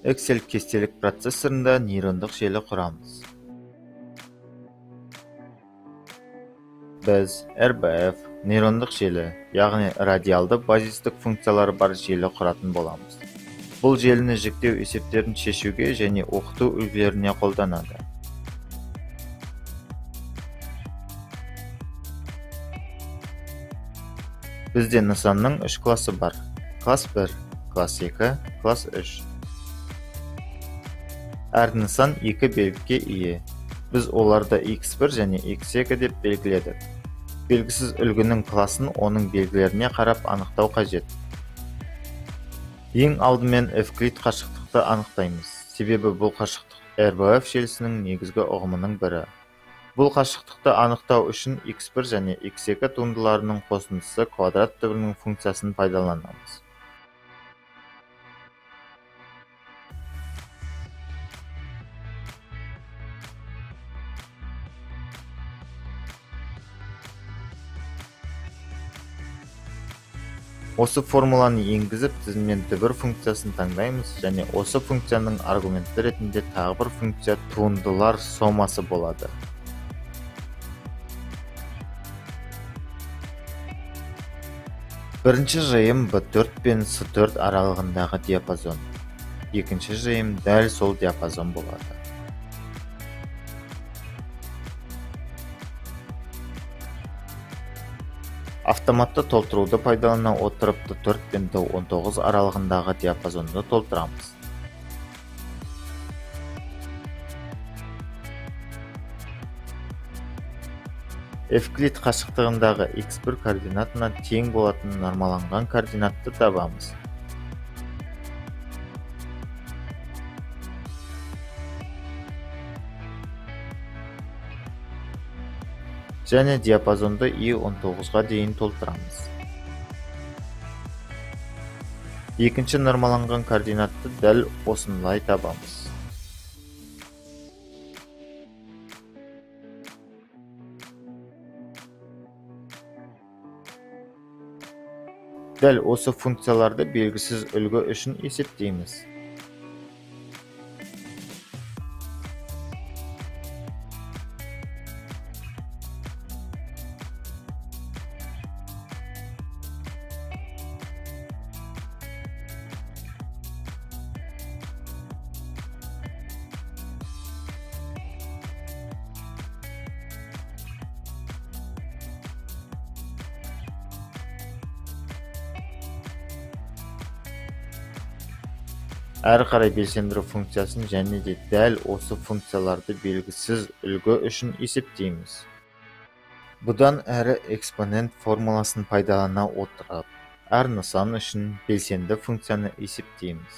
Excel кестелік процессорында нейрондық желі құрамыз. Біз RBF нейрондық желі, яғни радиалды базистік функциялары бар желі құратын боламыз. Бұл желіні жіктеу есептерін шешуге және оқыту үлгілеріне қолданады. Бізде нысанның 3 класы бар. Класс 1, класс 2, класс 3. Әр нысан 2 белгіге ие. Біз оларды x1 және x2 деп белгіледік. Белгісіз үлгінің класын оның белгілеріне қарап анықтау қажет. Ең алдымен Евклид қашықтықты анықтаймыз. Себебі бұл қашықтық RBF желісінің негізгі ұғымының бірі. Бұл қашықтықты анықтау үшін x1 және x2 туындыларының қосындысы квадрат түбірінің функциясын пайдаланамыз. Осы формуланы енгізіп, тізімнен түбір функциясын таңдаймыз және осы функцияның аргументі ретінде тағы бір функция туындылар сомасы болады. Бірінші жиым B4 пен C4 аралығындағы диапазон. Екінші жиым дәл сол диапазон болады. Автоматты толтыруды пайдалана отырып D4 пен D19 аралығындағы диапазонды толтырамыз. Евклид қашықтығындағы x1 координатына тең болатын нормаланған координатты табамыз. Және диапазонды i19-ға дейін толтырамыз. Екінші нормаланған координатты дәл осындай табамыз. Дәл осы функцияларды белгісіз үлгі үшін есептейміз. Әрі қарай белсендіру функциясын және де дәл осы функцияларды белгісіз үлгі үшін есептейміз. Бұдан әрі экспонент формуласын пайдалана отырып, әр нысан үшін белсенді функцияны есептейміз.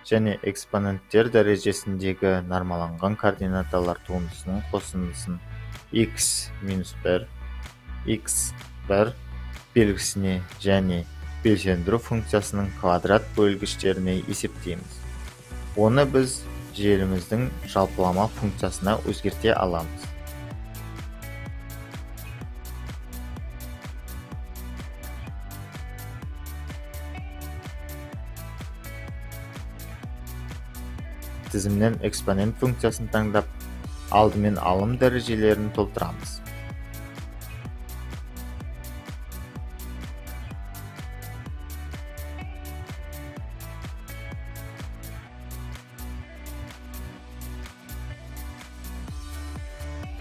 Және экспоненттер дәрежесіндегі нормаланған координаталар туындысының қосындысын x-1, x1 белгісіне және белсендіру функциясының квадрат бөлгіштеріне есептейміз. Оны біз желіміздің жалпылама функциясына өзгерте аламыз. Тізімнен экспонент функциясын таңдап, алдымен алым дәрежелерін толтырамыз.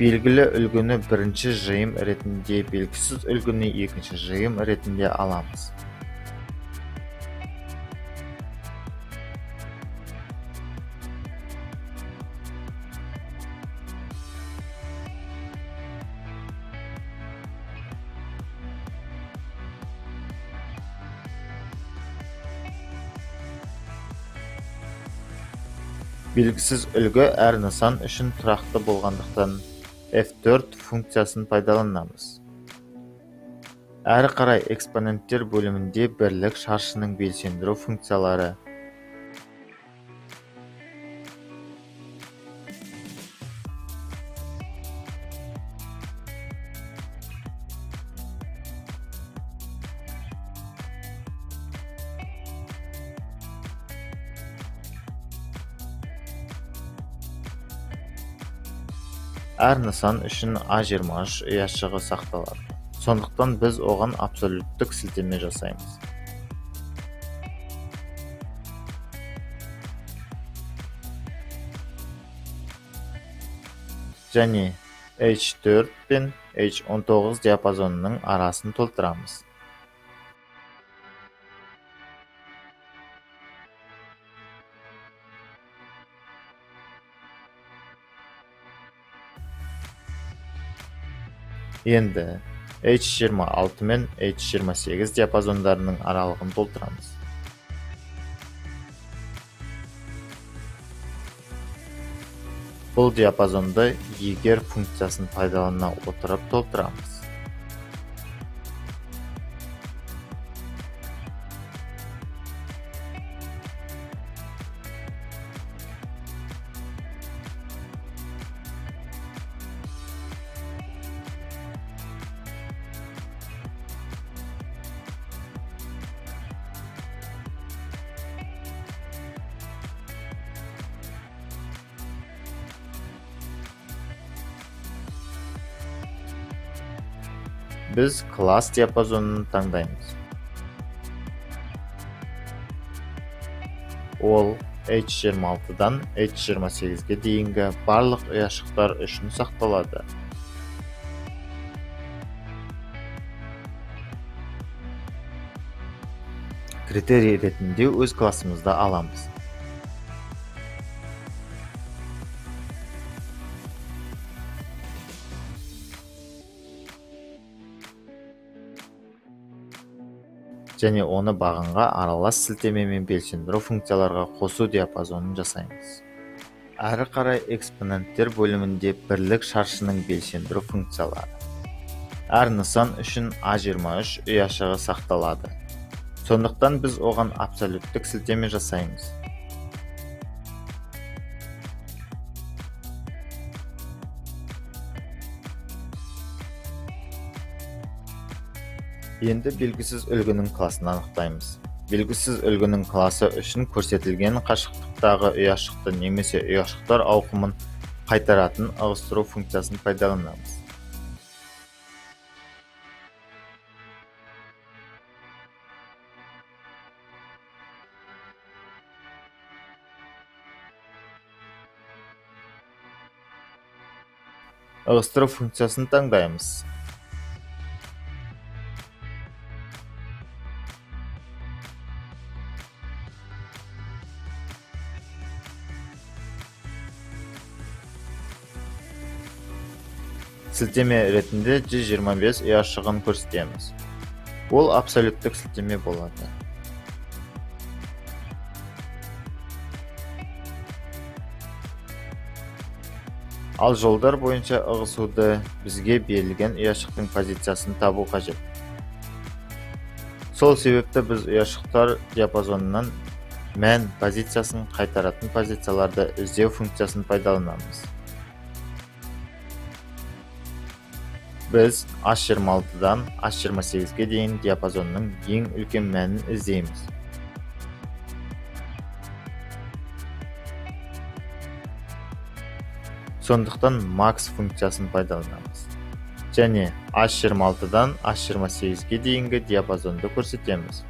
Белгілі үлгіні бірінші жиым ретінде, белгісіз үлгіні екінші жиым ретінде аламыз. Белгісіз үлгі әр нысан үшін тұрақты болғандықтан F4 функциясын пайдаланамыз. Әрі қарай экспоненттер бөлімінде бірлік шаршының белсендіру функциялары әр нысан үшін A23 ұяшығы сақталады. Сондықтан біз оған абсолюттік сілтеме жасаймыз. Және H4 пен H19 диапазонының арасын толтырамыз. Енді H26 мен H28 диапазондарының аралығын толтырамыз. Бұл диапазонды егер функциясын пайдалана отырып толтырамыз. Біз класс диапазонын таңдаймыз. Ол H26-дан H28-ге дейінгі барлық ұяшықтар үшін сақталады. Критерий ретінде өз классымызды аламыз. Және оны бағанға аралас сілтемемен белсендіру функцияларға қосу диапазонын жасаймыз. Әрі қарай экспоненттер бөлімінде бірлік шаршының белсендіру функциялары. Әр нысан үшін A23 ұяшығы сақталады. Сондықтан біз оған абсолюттік сілтеме жасаймыз. Енді белгісіз үлгінің класын анықтаймыз. Белгісіз үлгінің класы үшін көрсетілген қашықтықтағы ұяшықты немесе ұяшықтар ауқымын қайтаратын ығыстыру функциясын пайдаланамыз. Ығыстыру функциясын таңдаймыз. Сілтеме ретінде 125 ұяшығын көрсетеміз. Ол абсолюттік сілтеме болады. Ал жолдар бойынша ығысуды бізге берілген ұяшықтың позициясын табу қажет. Сол себепті біз ұяшықтар диапазонынан мән позициясын қайтаратын позицияларды іздеу функциясын пайдаланамыз. Біз H26-дан H28-ге дейін диапазонның ең үлкен мәнін іздейміз. Сондықтан max функциясын пайдаланамыз. Және H26-дан H28-ге дейінгі диапазонды көрсетеміз.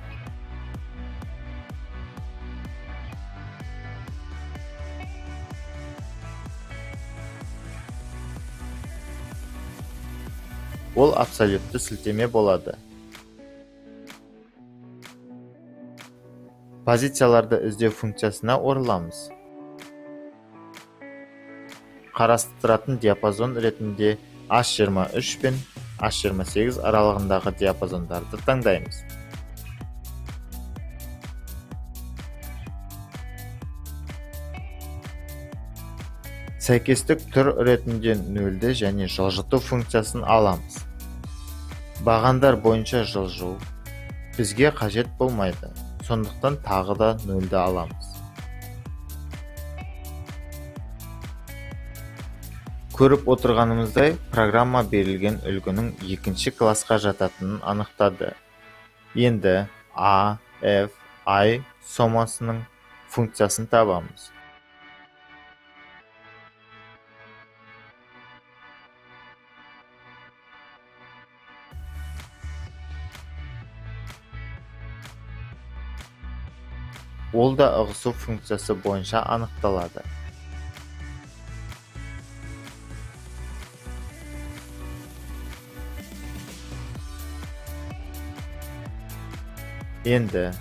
Ол абсолютті сілтеме болады. Позицияларды іздеу функциясына ораламыз. Қарастыратын диапазон ретінде H23 пен H28 аралығындағы диапазондарды таңдаймыз. Сәйкестік түр ретінде нөлді және жылжыту функциясын аламыз. Бағандар бойынша жылжу бізге қажет болмайды, сондықтан тағы да нөлді аламыз. Көріп отырғанымыздай, программа берілген үлгінің екінші классқа жататынын анықтады. Енді A, F, I сомасының функциясын табамыз. ол да ығысу функциясы бойынша анықталады. Енді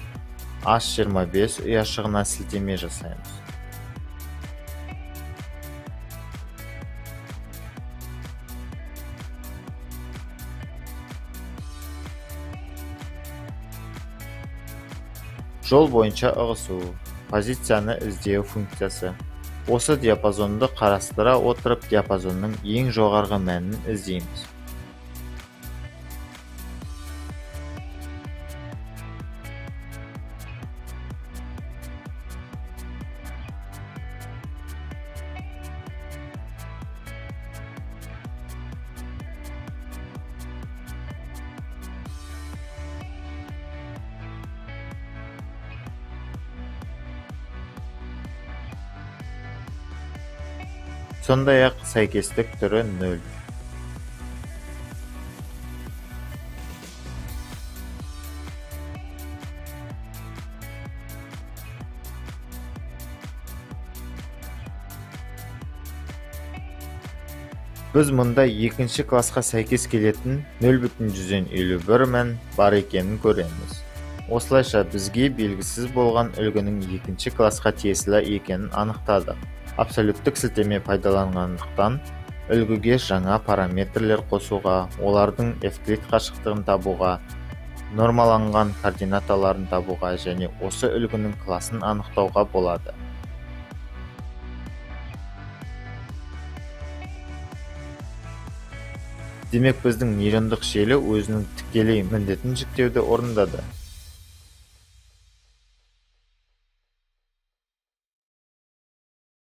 H25 ұяшығына сілтеме жасаймыз. Жол бойынша ығысу, позицияны іздеу функциясы. Осы диапазонды қарастыра отырып, диапазонның ең жоғарғы мәнін іздейміз. Сондай-ақ сәйкестік түрі 0. Біз мұнда екінші классқа сәйкес келетін 0,151 мән бар екенін көреміз. Осылайша бізге белгісіз болған үлгінің екінші классқа тиесілі екенін анықтадық. Абсолюттік сілтеме пайдаланғандықтан, үлгіге жаңа параметрлер қосуға, олардың евклид қашықтығын табуға, нормаланған координаталарын табуға және осы үлгінің класын анықтауға болады. Демек, біздің нейрондық желі өзінің тікелей міндетін жүктеуді орындады.